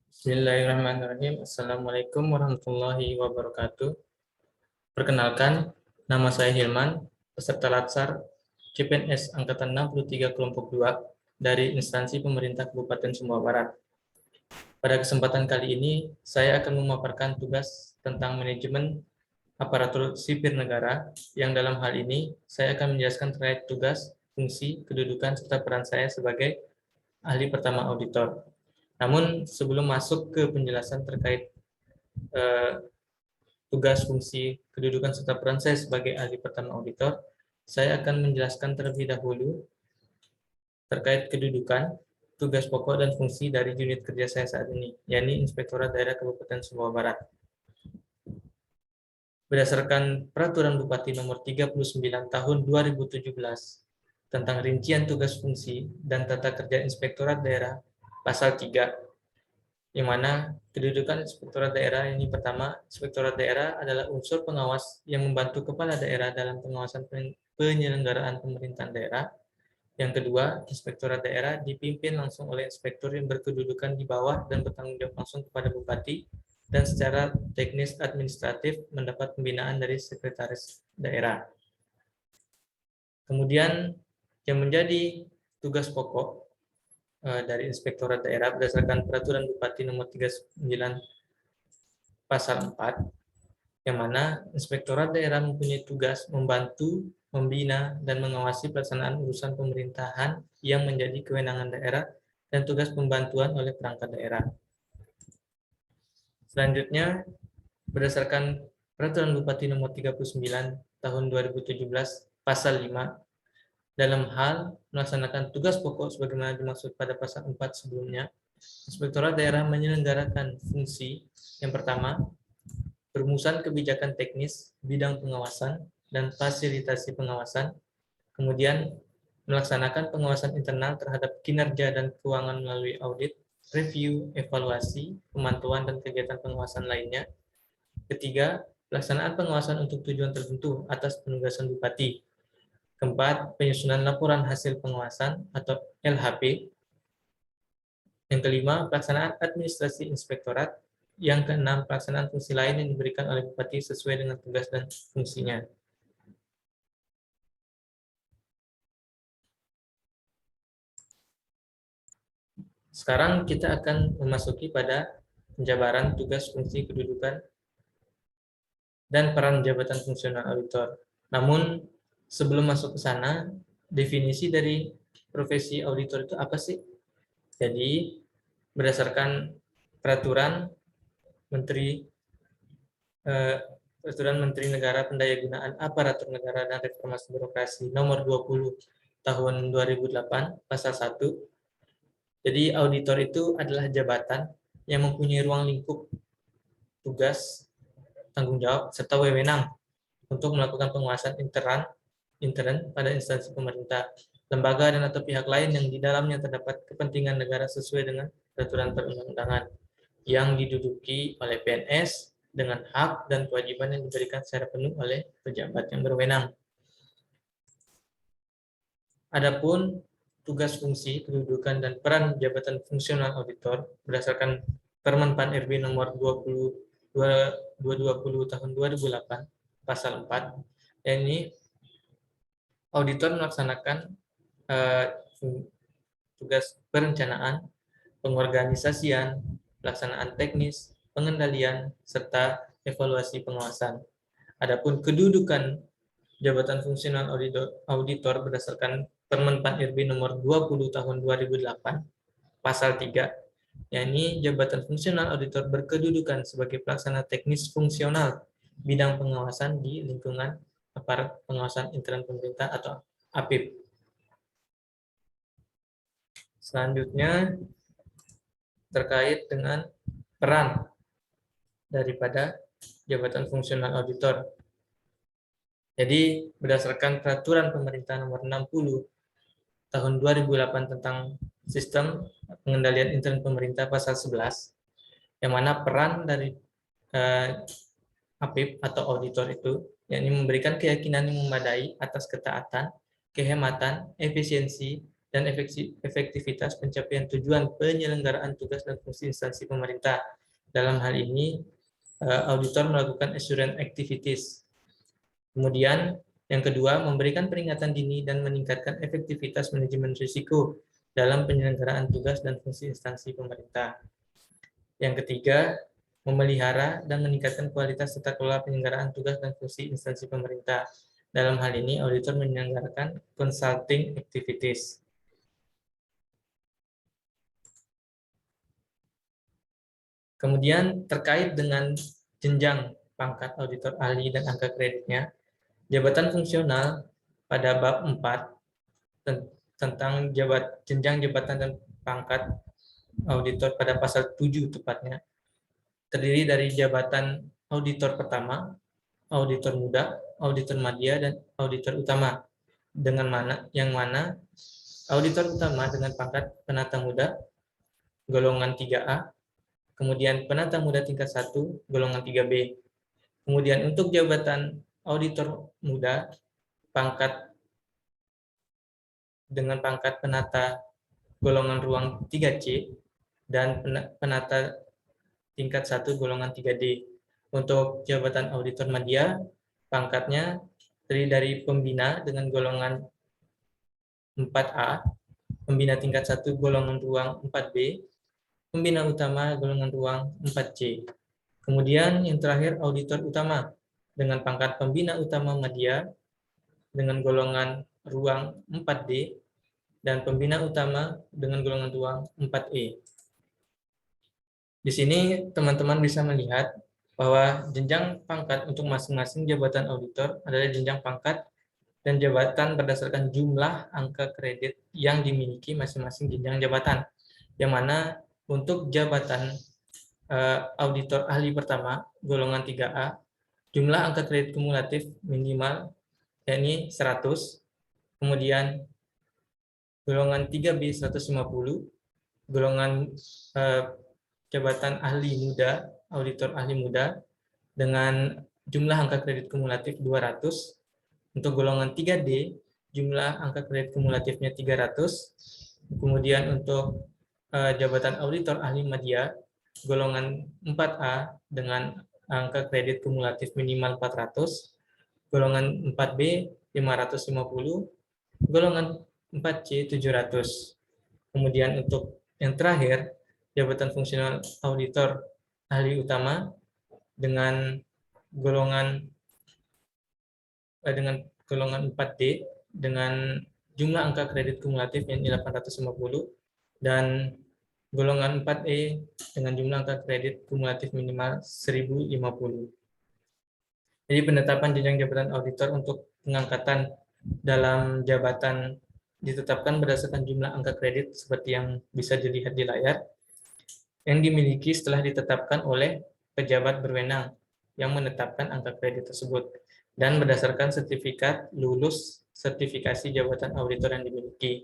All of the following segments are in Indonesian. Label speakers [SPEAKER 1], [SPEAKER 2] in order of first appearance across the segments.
[SPEAKER 1] Bismillahirrahmanirrahim. Assalamualaikum warahmatullahi wabarakatuh. Perkenalkan, nama saya Hilman, peserta Latsar CPNS Angkatan 63 Kelompok 2 dari instansi pemerintah Kabupaten Sumbawa Barat. Pada kesempatan kali ini, saya akan memaparkan tugas tentang manajemen aparatur sipil negara, yang dalam hal ini saya akan menjelaskan terkait tugas, fungsi, kedudukan, serta peran saya sebagai ahli pertama auditor. Namun sebelum masuk ke penjelasan terkait tugas, fungsi, kedudukan, serta peran saya sebagai ahli pertama auditor, saya akan menjelaskan terlebih dahulu terkait kedudukan, tugas pokok, dan fungsi dari unit kerja saya saat ini, yakni Inspektorat Daerah Kabupaten Sumbawa Barat. Berdasarkan Peraturan Bupati Nomor 39 Tahun 2017 tentang rincian tugas fungsi dan tata kerja Inspektorat Daerah, Pasal 3, yang mana kedudukan Inspektorat Daerah ini pertama, Inspektorat Daerah adalah unsur pengawas yang membantu kepala daerah dalam pengawasan penyelenggaraan pemerintahan daerah. Yang kedua, Inspektorat Daerah dipimpin langsung oleh inspektur yang berkedudukan di bawah dan bertanggung jawab langsung kepada Bupati, dan secara teknis administratif mendapat pembinaan dari Sekretaris Daerah. Kemudian yang menjadi tugas pokok dari Inspektorat Daerah berdasarkan Peraturan Bupati Nomor 39 Pasal 4, yang mana Inspektorat Daerah mempunyai tugas membantu, membina, dan mengawasi pelaksanaan urusan pemerintahan yang menjadi kewenangan daerah dan tugas pembantuan oleh perangkat daerah. Selanjutnya, berdasarkan Peraturan Bupati Nomor 39 Tahun 2017 Pasal 5, dalam hal melaksanakan tugas pokok sebagaimana dimaksud pada pasal 4 sebelumnya, Inspektorat Daerah menyelenggarakan fungsi yang pertama, perumusan kebijakan teknis bidang pengawasan dan fasilitasi pengawasan, kemudian melaksanakan pengawasan internal terhadap kinerja dan keuangan melalui audit, review, evaluasi, pemantauan, dan kegiatan pengawasan lainnya. Ketiga, pelaksanaan pengawasan untuk tujuan tertentu atas penugasan Bupati. Keempat, penyusunan laporan hasil pengawasan atau LHP. Yang kelima, pelaksanaan administrasi inspektorat. Yang keenam, pelaksanaan fungsi lain yang diberikan oleh Bupati sesuai dengan tugas dan fungsinya. Sekarang kita akan memasuki pada penjabaran tugas, fungsi, kedudukan, dan peran jabatan fungsional auditor. Namun, sebelum masuk ke sana, definisi dari profesi auditor itu apa sih? Jadi, berdasarkan peraturan Menteri Negara Pendayagunaan Aparatur Negara dan Reformasi Birokrasi Nomor 20 Tahun 2008 Pasal 1. Jadi auditor itu adalah jabatan yang mempunyai ruang lingkup tugas, tanggung jawab, serta wewenang untuk melakukan pengawasan intern pada instansi pemerintah, lembaga, dan atau pihak lain yang di dalamnya terdapat kepentingan negara sesuai dengan peraturan perundang-undangan yang diduduki oleh PNS dengan hak dan kewajiban yang diberikan secara penuh oleh pejabat yang berwenang. Adapun tugas, fungsi, kedudukan, dan peran jabatan fungsional auditor berdasarkan Permen Pan RB nomor 220 tahun 2008 pasal 4, yakni auditor melaksanakan tugas perencanaan, pengorganisasian, pelaksanaan teknis, pengendalian, serta evaluasi pengawasan. Adapun kedudukan jabatan fungsional auditor berdasarkan Permen Pan RB nomor 20 tahun 2008 pasal 3, yakni jabatan fungsional auditor berkedudukan sebagai pelaksana teknis fungsional bidang pengawasan di lingkungan aparat pengawasan intern pemerintah atau APIP. Selanjutnya terkait dengan peran daripada jabatan fungsional auditor. Jadi berdasarkan Peraturan Pemerintah Nomor 60 Tahun 2008 tentang Sistem Pengendalian Intern Pemerintah Pasal 11, yang mana peran dari APIP atau auditor itu yakni memberikan keyakinan yang memadai atas ketaatan, kehematan, efisiensi, dan efektivitas pencapaian tujuan penyelenggaraan tugas dan fungsi instansi pemerintah. Dalam hal ini, auditor melakukan assurance activities. Kemudian, yang kedua, memberikan peringatan dini dan meningkatkan efektivitas manajemen risiko dalam penyelenggaraan tugas dan fungsi instansi pemerintah. Yang ketiga, memelihara dan meningkatkan kualitas tata kelola penyelenggaraan tugas dan fungsi instansi pemerintah. Dalam hal ini, auditor menyelenggarakan consulting activities. Kemudian, terkait dengan jenjang pangkat auditor ahli dan angka kreditnya, jabatan fungsional pada bab 4 tentang jenjang jabatan dan pangkat auditor pada pasal 7 tepatnya, terdiri dari jabatan auditor pertama, auditor muda, auditor madya, dan auditor utama. Yang mana auditor utama dengan pangkat penata muda golongan 3A, kemudian penata muda tingkat 1 golongan 3B. Kemudian untuk jabatan auditor muda dengan pangkat penata golongan ruang 3C dan penata tingkat 1 golongan 3D. Untuk jabatan auditor madya, pangkatnya terdiri dari pembina dengan golongan 4A, pembina tingkat 1 golongan ruang 4B, pembina utama golongan ruang 4C. Kemudian yang terakhir auditor utama dengan pangkat pembina utama madya dengan golongan ruang 4D dan pembina utama dengan golongan ruang 4E. Di sini teman-teman bisa melihat bahwa jenjang pangkat untuk masing-masing jabatan auditor adalah jenjang pangkat dan jabatan berdasarkan jumlah angka kredit yang dimiliki masing-masing jenjang jabatan. Yang mana untuk jabatan auditor ahli pertama golongan 3A, jumlah angka kredit kumulatif minimal yakni 100, kemudian golongan 3B 150, golongan jabatan ahli muda, auditor ahli muda dengan jumlah angka kredit kumulatif 200. Untuk golongan 3D, jumlah angka kredit kumulatifnya 300. Kemudian untuk jabatan auditor ahli madya, golongan 4A dengan angka kredit kumulatif minimal 400, golongan 4B 550, golongan 4C 700. Kemudian untuk yang terakhir, jabatan fungsional auditor ahli utama dengan golongan 4D dengan jumlah angka kredit kumulatif yang 850 dan golongan 4E dengan jumlah angka kredit kumulatif minimal 1050. Jadi penetapan jenjang jabatan auditor untuk pengangkatan dalam jabatan ditetapkan berdasarkan jumlah angka kredit seperti yang bisa dilihat di layar, yang dimiliki setelah ditetapkan oleh pejabat berwenang yang menetapkan angka kredit tersebut dan berdasarkan sertifikat lulus sertifikasi jabatan auditor yang dimiliki.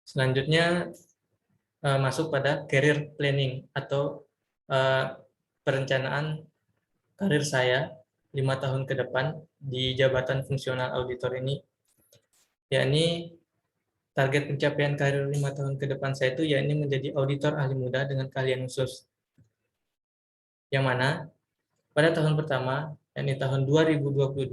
[SPEAKER 1] Selanjutnya masuk pada career planning atau perencanaan karir saya 5 tahun ke depan di jabatan fungsional auditor ini, yakni target pencapaian karir 5 tahun ke depan saya itu yakni menjadi auditor ahli muda dengan keahlian khusus. Yang mana pada tahun pertama, yakni tahun 2022,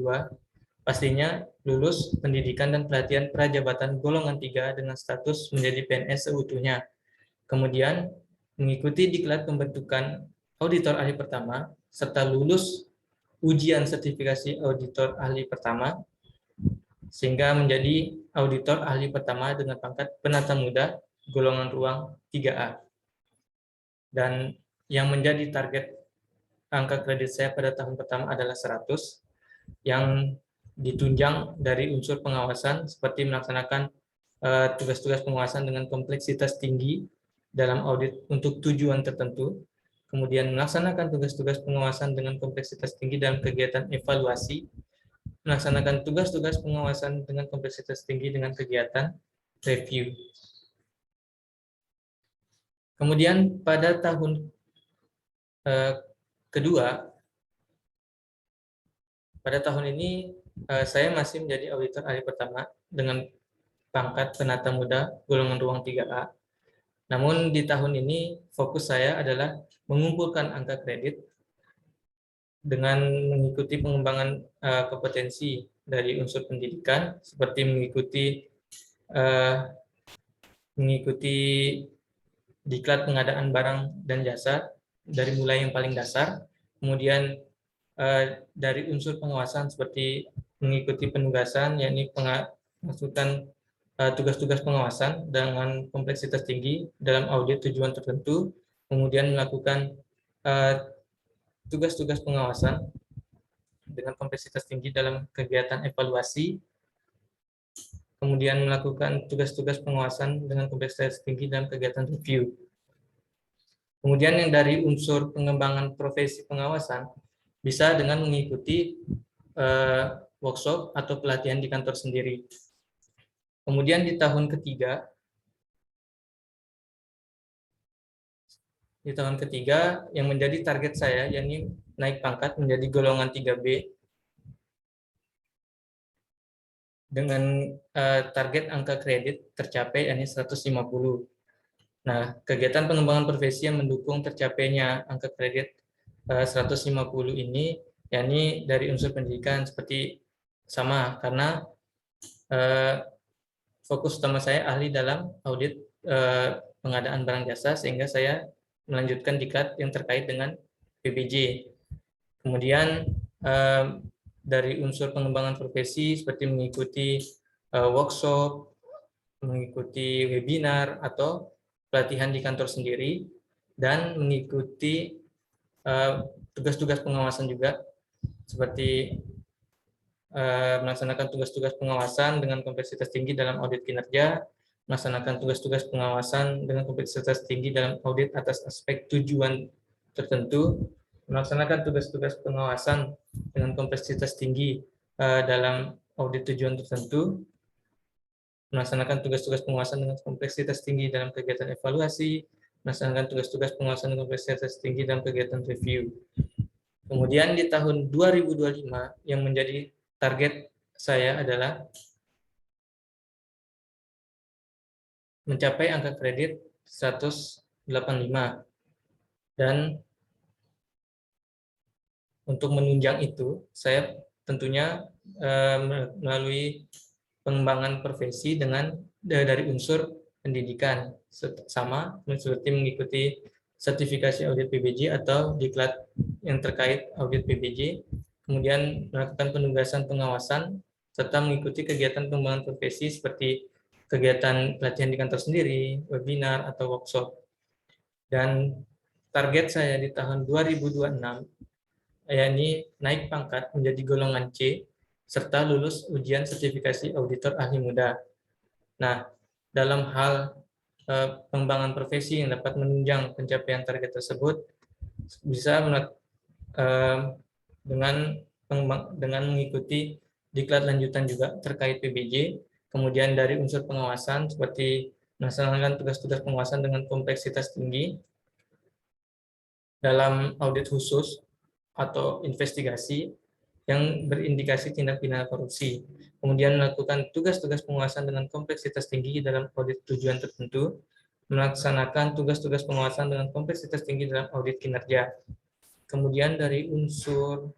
[SPEAKER 1] pastinya lulus pendidikan dan pelatihan prajabatan golongan 3 dengan status menjadi PNS seutuhnya. Kemudian mengikuti diklat pembentukan auditor ahli pertama serta lulus ujian sertifikasi auditor ahli pertama sehingga menjadi auditor ahli pertama dengan pangkat penata muda golongan ruang 3A. Dan yang menjadi target angka kredit saya pada tahun pertama adalah 100, yang ditunjang dari unsur pengawasan seperti melaksanakan tugas-tugas pengawasan dengan kompleksitas tinggi dalam audit untuk tujuan tertentu, kemudian melaksanakan tugas-tugas pengawasan dengan kompleksitas tinggi dalam kegiatan evaluasi, melaksanakan tugas-tugas pengawasan dengan kompleksitas tinggi dengan kegiatan review. Kemudian pada tahun kedua, pada tahun ini saya masih menjadi auditor ahli pertama dengan pangkat penata muda golongan ruang 3A. Namun di tahun ini fokus saya adalah mengumpulkan angka kredit dengan mengikuti pengembangan kompetensi dari unsur pendidikan seperti mengikuti diklat pengadaan barang dan jasa dari mulai yang paling dasar, kemudian dari unsur pengawasan seperti mengikuti penugasan, yakni masukan tugas-tugas pengawasan dengan kompleksitas tinggi dalam audit tujuan tertentu, kemudian melakukan tugas-tugas pengawasan dengan kompleksitas tinggi dalam kegiatan evaluasi, kemudian melakukan tugas-tugas pengawasan dengan kompleksitas tinggi dalam kegiatan review. Kemudian yang dari unsur pengembangan profesi pengawasan bisa dengan mengikuti workshop atau pelatihan di kantor sendiri. Kemudian di tahun ketiga yang menjadi target saya, yakni naik pangkat menjadi golongan 3B dengan target angka kredit tercapai yakni 150. Nah, kegiatan pengembangan profesi yang mendukung tercapainya angka kredit 150 ini, yakni dari unsur pendidikan seperti sama, karena fokus utama saya ahli dalam audit pengadaan barang jasa, sehingga saya melanjutkan diklat yang terkait dengan PBJ. Kemudian dari unsur pengembangan profesi seperti mengikuti workshop, mengikuti webinar atau pelatihan di kantor sendiri, dan mengikuti tugas-tugas pengawasan juga seperti melaksanakan tugas-tugas pengawasan dengan kompleksitas tinggi dalam audit kinerja, melaksanakan tugas-tugas pengawasan dengan kompleksitas tinggi dalam audit atas aspek tujuan tertentu, melaksanakan tugas-tugas pengawasan dengan kompleksitas tinggi dalam audit tujuan tertentu, melaksanakan tugas-tugas pengawasan dengan kompleksitas tinggi dalam kegiatan evaluasi, melaksanakan tugas-tugas pengawasan dengan kompleksitas tinggi dalam kegiatan review. Kemudian di tahun 2025 yang menjadi target saya adalah mencapai angka kredit 185, dan untuk menunjang itu saya tentunya melalui pengembangan profesi dengan dari unsur pendidikan, sama seperti mengikuti sertifikasi audit PBJ atau diklat yang terkait audit PBJ, kemudian melakukan penugasan pengawasan, serta mengikuti kegiatan pengembangan profesi seperti kegiatan pelatihan di kantor sendiri, webinar, atau workshop. Dan target saya di tahun 2026, yakni naik pangkat menjadi golongan C, serta lulus ujian sertifikasi auditor ahli muda. Nah, dalam hal pengembangan profesi yang dapat menunjang pencapaian target tersebut, bisa dengan mengikuti diklat lanjutan juga terkait PBJ, kemudian dari unsur pengawasan seperti melaksanakan tugas-tugas pengawasan dengan kompleksitas tinggi dalam audit khusus atau investigasi yang berindikasi tindak pidana korupsi, kemudian melakukan tugas-tugas pengawasan dengan kompleksitas tinggi dalam audit tujuan tertentu, melaksanakan tugas-tugas pengawasan dengan kompleksitas tinggi dalam audit kinerja. Kemudian dari unsur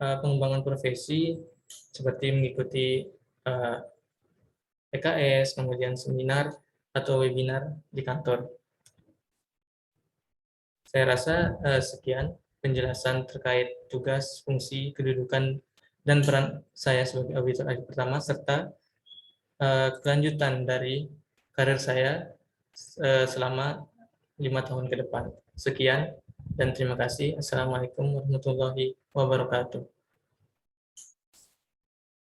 [SPEAKER 1] pengembangan profesi seperti mengikuti PKS, kemudian seminar atau webinar di kantor. Saya rasa sekian penjelasan terkait tugas, fungsi, kedudukan, dan peran saya sebagai auditor ahli pertama, serta kelanjutan dari karir saya selama 5 tahun ke depan. Sekian dan terima kasih. Assalamualaikum warahmatullahi wabarakatuh.